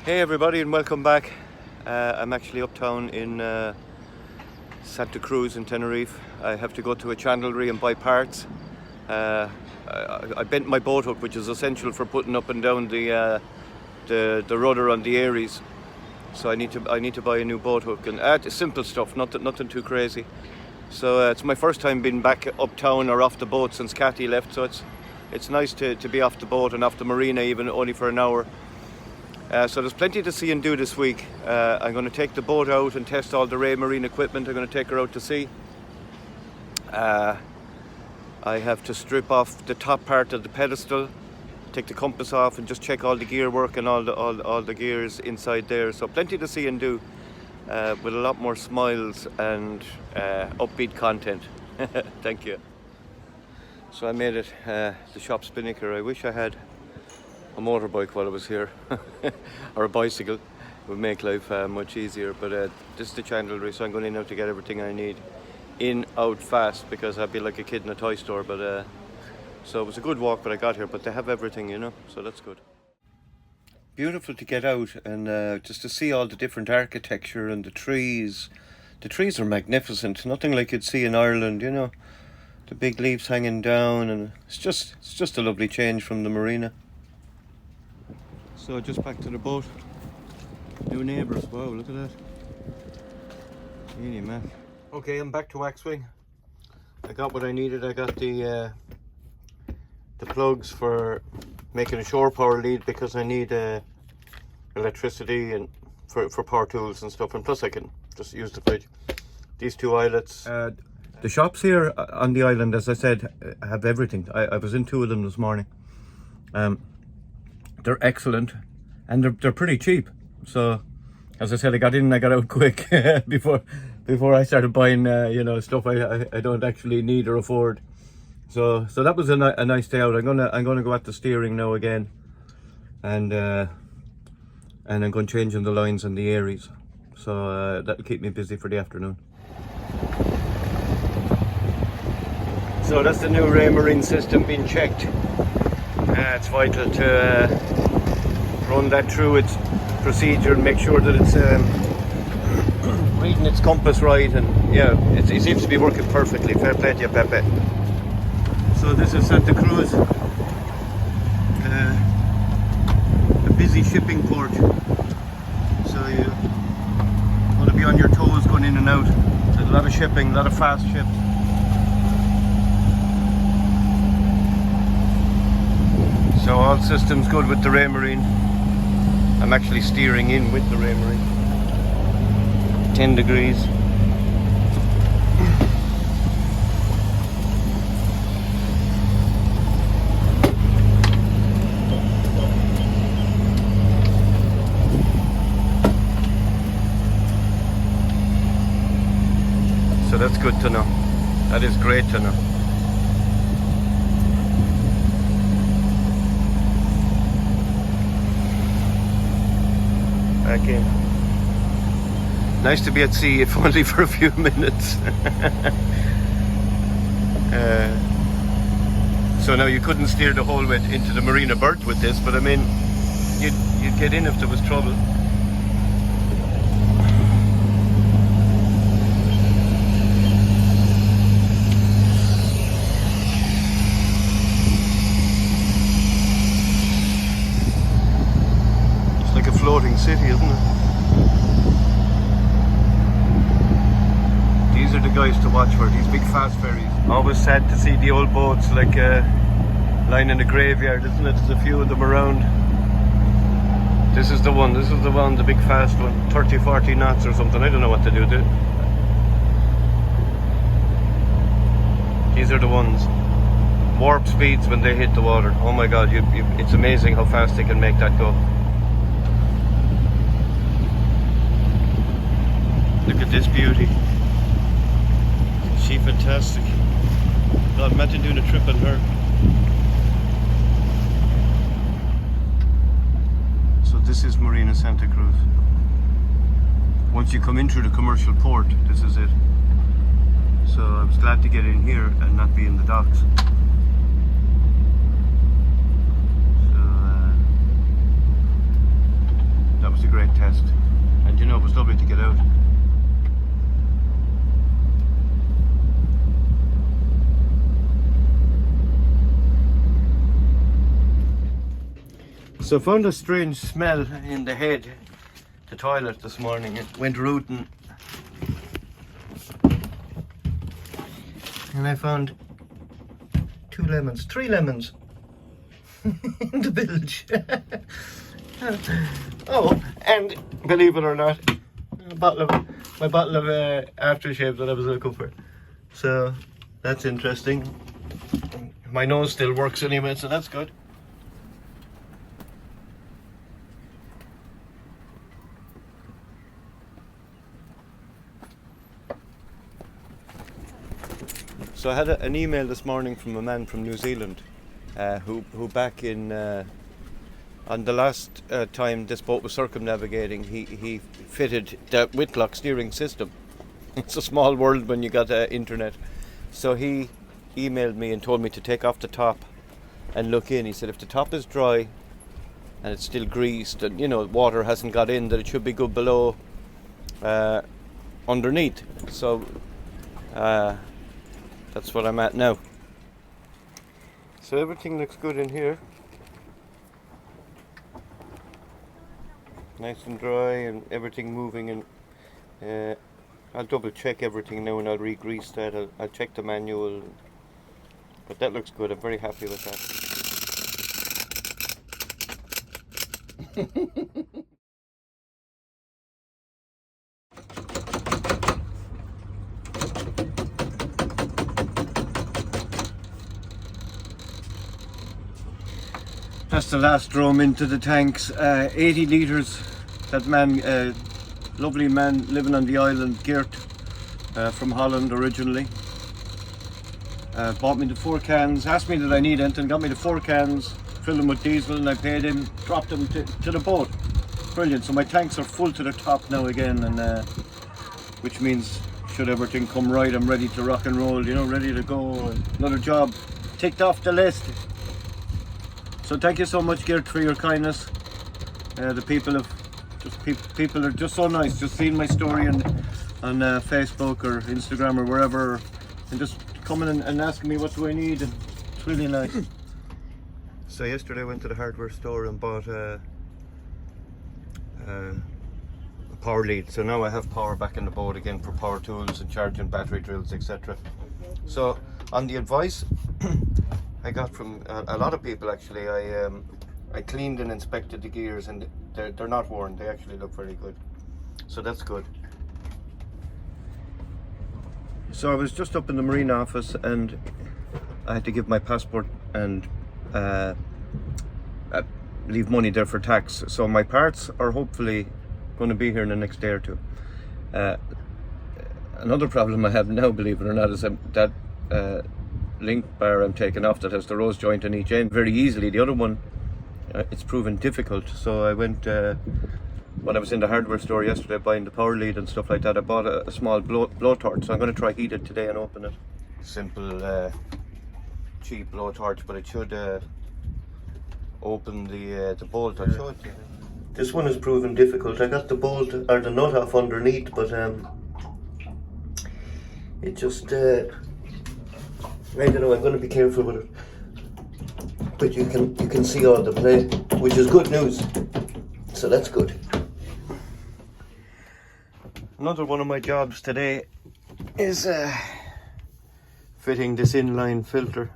Hey everybody and welcome back. I'm actually uptown in Santa Cruz in Tenerife. I have to go to a chandlery and buy parts. I bent my boat hook, which is essential for putting up and down the rudder on the Aries. So I need to buy a new boat hook, and it's simple stuff, nothing too crazy. So it's my first time being back uptown or off the boat since Cathy left. So it's nice to be off the boat and off the marina, even only for an hour. So there's plenty to see and do this week. I'm going to take the boat out and test all the Ray Marine equipment. I'm going to take her out to sea. I have to strip off the top part of the pedestal, take the compass off, and just check all the gear work and all the gears inside there. So plenty to see and do, with a lot more smiles and upbeat content. Thank you. So I made it, the shop Spinnaker. I wish I had a motorbike while I was here, or a bicycle. It would make life much easier, but this is the chandlery, so I'm going in now to get everything I need in out fast, because I'd be like a kid in a toy store. But so it was a good walk, but I got here, but they have everything, you know, so that's good. Beautiful to get out and just to see all the different architecture and the trees. The trees are magnificent, nothing like you'd see in Ireland, you know, the big leaves hanging down, and it's just a lovely change from the marina. So just back to the boat. New neighbours, wow, look at that. Really, man. Okay, I'm back to Waxwing. I got what I needed. I got the plugs for making a shore power lead, because I need electricity and for power tools and stuff, and plus I can just use the fridge. These two eyelets. The shops here on the island, as I said, have everything. I was in two of them this morning. They're excellent, and they're pretty cheap. So, as I said, I got in and I got out quick before I started buying stuff I don't actually need or afford. So that was a nice day out. I'm gonna go at the steering now again, and I'm going changing the lines on the Aries. So that'll keep me busy for the afternoon. So that's the new Ray Marine system being checked. It's vital to run that through its procedure and make sure that it's reading its compass right, and yeah, it seems to be working perfectly. Fair play to you, Pepe. So this is Santa Cruz, a busy shipping port. So you want to be on your toes going in and out. There's a lot of shipping, a lot of fast ships. So all systems good with the Ray Marine. I'm actually steering in with the Ray Marine. 10 degrees. So that's good to know. That is great to know. Back in. Nice to be at sea, if only for a few minutes. So now you couldn't steer the whole way into the marina berth with this, but I mean, you'd get in if there was trouble. Floating city, isn't it? These are the guys to watch for, these big fast ferries. Always sad to see the old boats like lying in the graveyard, isn't it? There's a few of them around. This is the one, the big fast one, 30-40 knots or something. I don't know what to do to it. These are the ones. Warp speeds when they hit the water. Oh my god, it's amazing how fast they can make that go. Look at this beauty. She fantastic. God, imagine doing a trip on her. So this is Marina Santa Cruz. Once you come in through the commercial port, this is it. So I was glad to get in here and not be in the docks. So that was great test. And you know, it was lovely to get out. So I found a strange smell in the head, the toilet this morning. It went rooting. And I found 3 lemons in the bilge. Oh, and believe it or not, my bottle of aftershave that I was looking for. So that's interesting. My nose still works anyway, so that's good. So I had an email this morning from a man from New Zealand who back in on the last time this boat was circumnavigating, he fitted the Whitlock steering system. It's a small world when you got internet. So he emailed me and told me to take off the top and look in. He said if the top is dry and it's still greased and you know water hasn't got in, that it should be good below underneath. So that's what I'm at now. So everything looks good in here. Nice and dry and everything moving, and I'll double check everything now and I'll re-grease that. I'll check the manual. But that looks good. I'm very happy with that. That's the last drum into the tanks, 80 litres. That man, lovely man living on the island, Yacht, from Holland originally, bought me the 4 cans, asked me did I need anything, got me the 4 cans, filled them with diesel, and I paid him, dropped them to the boat. Brilliant. So my tanks are full to the top now again, and which means should everything come right, I'm ready to rock and roll, you know, ready to go. Another job ticked off the list. So thank you so much, Gert, for your kindness. The people are just so nice. Just seeing my story on Facebook or Instagram or wherever, and just coming and asking me what do I need. And it's really nice. So yesterday I went to the hardware store and bought a power lead. So now I have power back in the boat again for power tools and charging battery drills, etc. So on the advice I got from a lot of people, actually, I cleaned and inspected the gears, and they're not worn. They actually look very good, so that's good. So I was just up in the marine office and I had to give my passport and leave money there for tax. So my parts are hopefully going to be here in the next day or two. Another problem I have now, believe it or not, is that link bar I'm taking off that has the rose joint on each end very easily. The other one, it's proven difficult. So I went, when I was in the hardware store yesterday buying the power lead and stuff like that, I bought a small blowtorch. So I'm going to try heat it today and open it. Simple, cheap blowtorch, but it should open the bolt. I'll show it to you. This one is proven difficult. I got the bolt or the nut off underneath, but it just I don't know, I'm going to be careful with it. But you can see all the play, which is good news. So that's good. Another one of my jobs today is fitting this inline filter.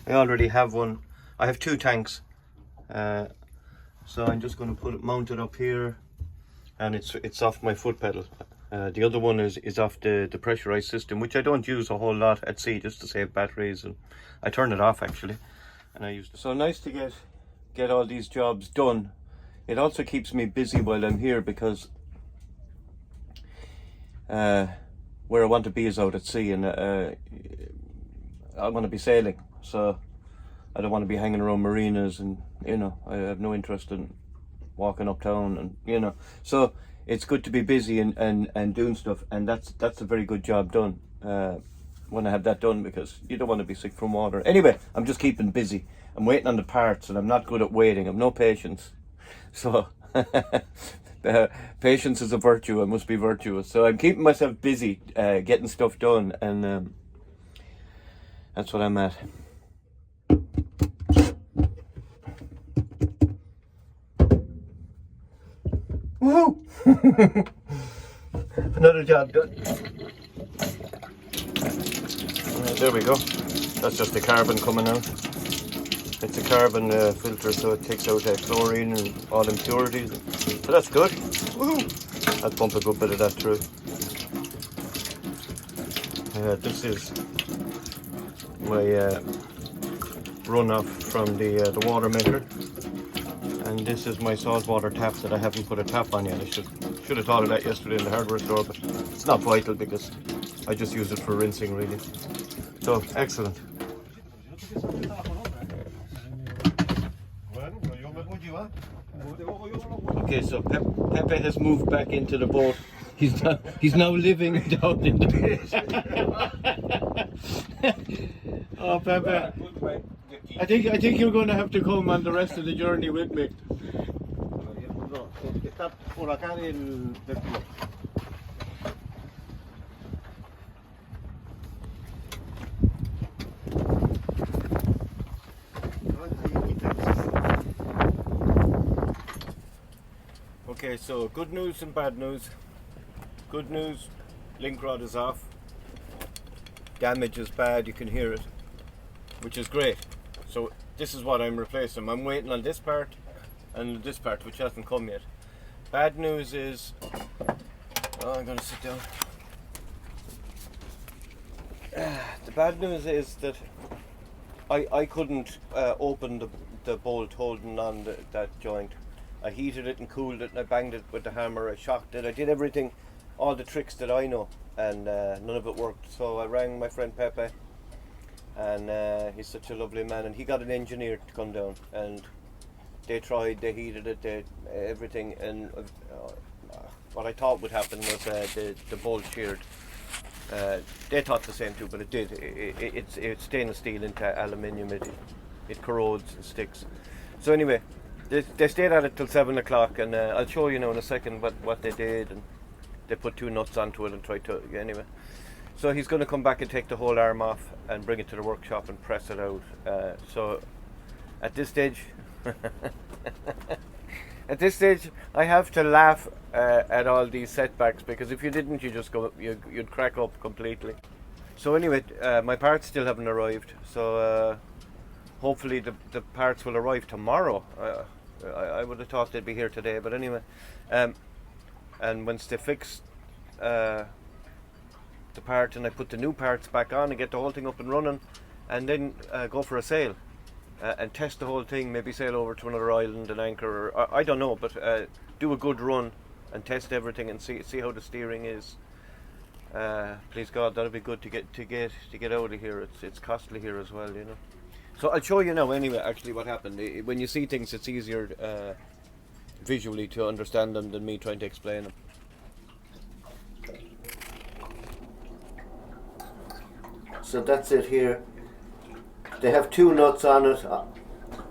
I already have one. I have 2 tanks. So I'm just going to mount it up here, and it's off my foot pedal. The other one is off the pressurized system, which I don't use a whole lot at sea, just to save batteries, and I turn it off actually, and I use it. So nice to get all these jobs done. It also keeps me busy while I'm here, because where I want to be is out at sea, and I want to be sailing, so I don't want to be hanging around marinas, and you know, I have no interest in walking uptown, and you know, so it's good to be busy and doing stuff, and that's a very good job done when I have that done, because you don't want to be sick from water. Anyway, I'm just keeping busy. I'm waiting on the parts, and I'm not good at waiting. I've no patience. So patience is a virtue. I must be virtuous. So I'm keeping myself busy, getting stuff done, and that's what I'm at. Woohoo! Another job done. There we go. That's just the carbon coming out. It's a carbon filter, so it takes out chlorine and all impurities. So that's good. Woohoo! I'll pump a good bit of that through. This is my runoff from the water maker. And this is my saltwater tap that I haven't put a tap on yet. I should have thought of that yesterday in the hardware store, but it's not vital because I just use it for rinsing really. So, excellent. Okay, so Pepe has moved back into the boat. He's now living down in the Oh, Pepe. I think you're going to have to come on the rest of the journey with me. Okay, so good news and bad news. Good news, link rod is off. Damage is bad, you can hear it, which is great. So this is what I'm replacing. I'm waiting on this part and this part, which hasn't come yet. Bad news is, I'm going to sit down. The bad news is that I couldn't open the bolt holding on that joint. I heated it and cooled it and I banged it with the hammer, I shocked it, I did everything, all the tricks that I know, and none of it worked. So I rang my friend Pepe, and he's such a lovely man, and he got an engineer to come down, and they tried, they heated it, they everything, and what I thought would happen was the bolt sheared. They thought the same too, but it did. It's stainless steel into aluminium, it corrodes and sticks. So anyway, they stayed at it till 7 o'clock, and I'll show you now in a second what they did, and they put 2 nuts onto it and tried to, anyway. So he's going to come back and take the whole arm off and bring it to the workshop and press it out. So at this stage, I have to laugh at all these setbacks, because if you didn't, you'd crack up completely. So anyway, my parts still haven't arrived. So hopefully the parts will arrive tomorrow. I would have thought they'd be here today, but anyway. And once they fix the part and I put the new parts back on and get the whole thing up and running, and then go for a sail and test the whole thing, maybe sail over to another island and anchor, or I don't know, but do a good run and test everything and see how the steering is. Please God, that'll be good to get out of here. It's costly here as well, you know. So I'll show you now anyway actually what happened. When you see things, it's easier visually to understand them than me trying to explain them. So that's it here. They have 2 nuts on it,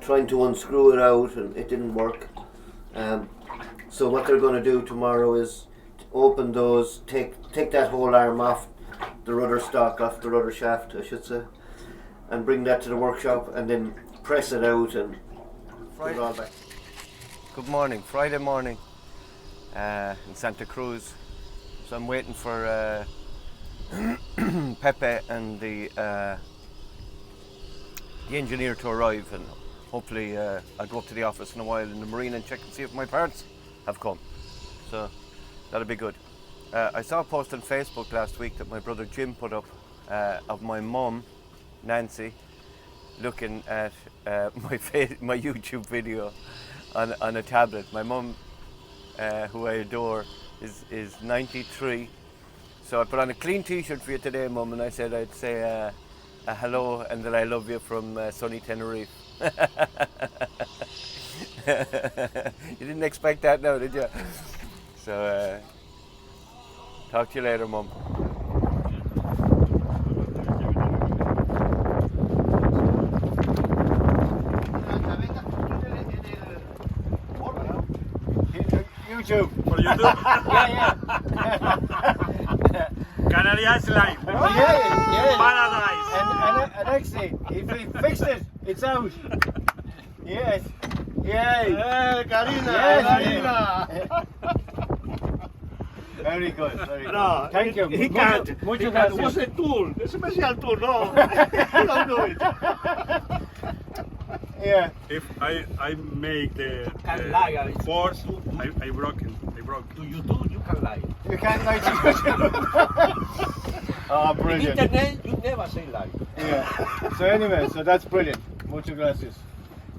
trying to unscrew it out, and it didn't work. So what they're going to do tomorrow is open those, take that whole arm off, the rudder stock off the rudder shaft, I should say, and bring that to the workshop, and then press it out and put it all back. Good morning, Friday morning in Santa Cruz. So I'm waiting for Pepe and the engineer to arrive, and hopefully I'll go up to the office in a while in the marine and check and see if my parts have come. So that'll be good. I saw a post on Facebook last week that my brother Jim put up of my mum, Nancy, looking at my YouTube video on a tablet. My mum, who I adore, is 93. So I put on a clean t-shirt for you today, Mum, and I said I'd say a hello and that I love you from sunny Tenerife. You didn't expect that now, did you? So talk to you later, Mum. YouTube. For YouTube? Yeah. Canary Island. Oh, yeah. Paradise. And actually, if we fixed it, it's out. Yes. Yay. Karina, Yes. Karina. Very good. Very good. No, Thank you. He can't. Muchas He can't. It was gracias. a tool. A special tool. No. Don't do it. Yeah. If I make the Can lie, force, I broke it. I broke. To YouTube, you can lie. You can't lie to YouTube. Oh, In brilliant. internet, you never say lie. Yeah. So anyway, so that's brilliant. Muchas gracias.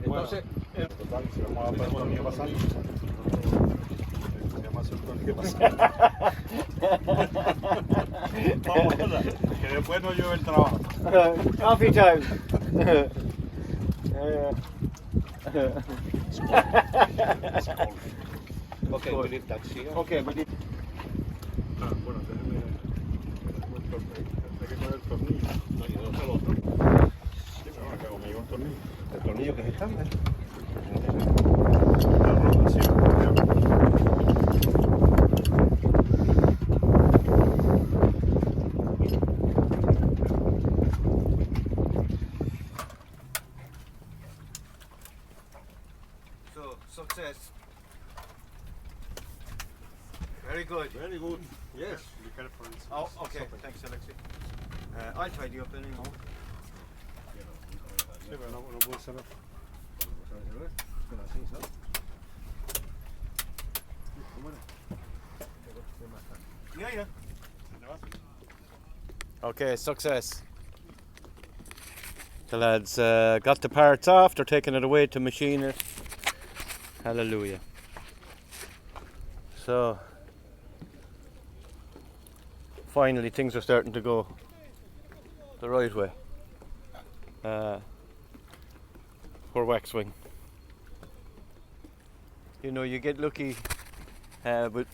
Entonces, Total, se llama autonomía basal. Se llama autonomía basal. Vamos, que después no llueve el trabajo. Coffee time. okay, we leave that here. Okay, but Ah, bueno, déjeme poner el tornillo. No, yo no sé el otro. Sí, pero ahora que me llevo un tornillo. El tornillo que se cambia. La ropa, sí. So, success. Very good. Very good. Yes. Be careful. Oh, okay. Thanks, Alexei. I'll tidy up anyhow. Sí, pero no puedo cerrar. Así, ¿sabes? Yeah. Okay, success. The lads got the parts off, they're taking it away to machine it. Hallelujah. So, finally things are starting to go the right way for Waxwing. You know, you get lucky, but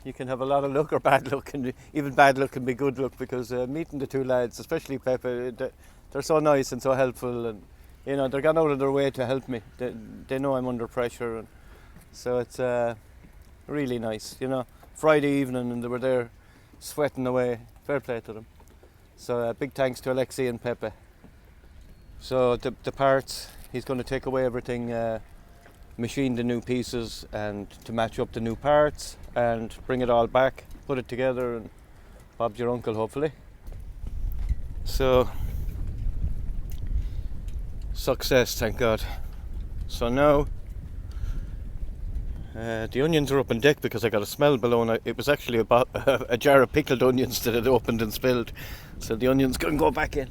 you can have a lot of luck or bad luck, and even bad luck can be good luck, because meeting the two lads, especially Pepe, they're so nice and so helpful, and you know, they're gone out of their way to help me. They know I'm under pressure, and so it's really nice. You know, Friday evening and they were there sweating away. Fair play to them. So big thanks to Alexei and Pepe. So the parts, he's going to take away everything, machine the new pieces and to match up the new parts and bring it all back, put it together, and Bob's your uncle, hopefully. So success, thank God. So now the onions are up on deck because I got a smell below, and it was actually about a jar of pickled onions that had opened and spilled, so the onions can go back in.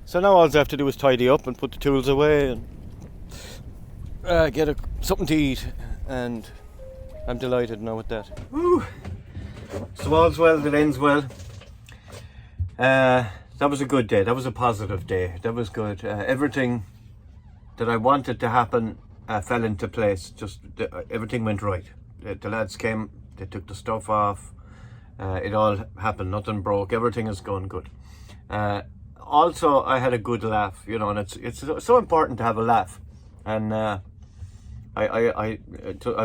So now all I have to do is tidy up and put the tools away and get something to eat, and I'm delighted now with that. Woo. So all's well that ends well. That was a good day, that was a positive day, that was good. Everything that I wanted to happen fell into place. Just everything went right. The lads came, they took the stuff off, it all happened, nothing broke, everything is going good. Also, I had a good laugh, you know, and it's so important to have a laugh. And I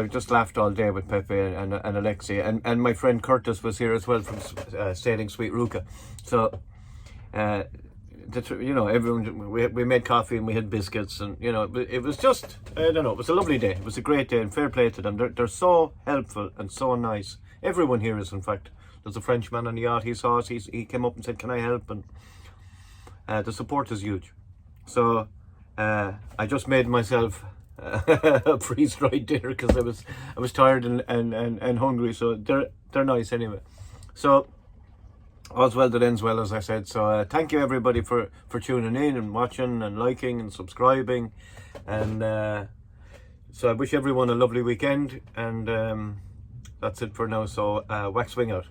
just laughed all day with Pepe and Alexei, and my friend Curtis was here as well from Sailing Sweet Ruka. So you know, everyone, we made coffee and we had biscuits, and you know, it was just, I don't know, it was a lovely day. It was a great day, and fair play to them. They're so helpful and so nice. Everyone here is, in fact. There's a Frenchman on the yacht, he saw us, he came up and said, can I help? And the support is huge. So I just made myself a freeze-dried dinner because I was tired and hungry. So they're nice anyway. So all's well that ends well, as I said. So thank you everybody for tuning in and watching and liking and subscribing. And so I wish everyone a lovely weekend. And that's it for now. So Waxwing out.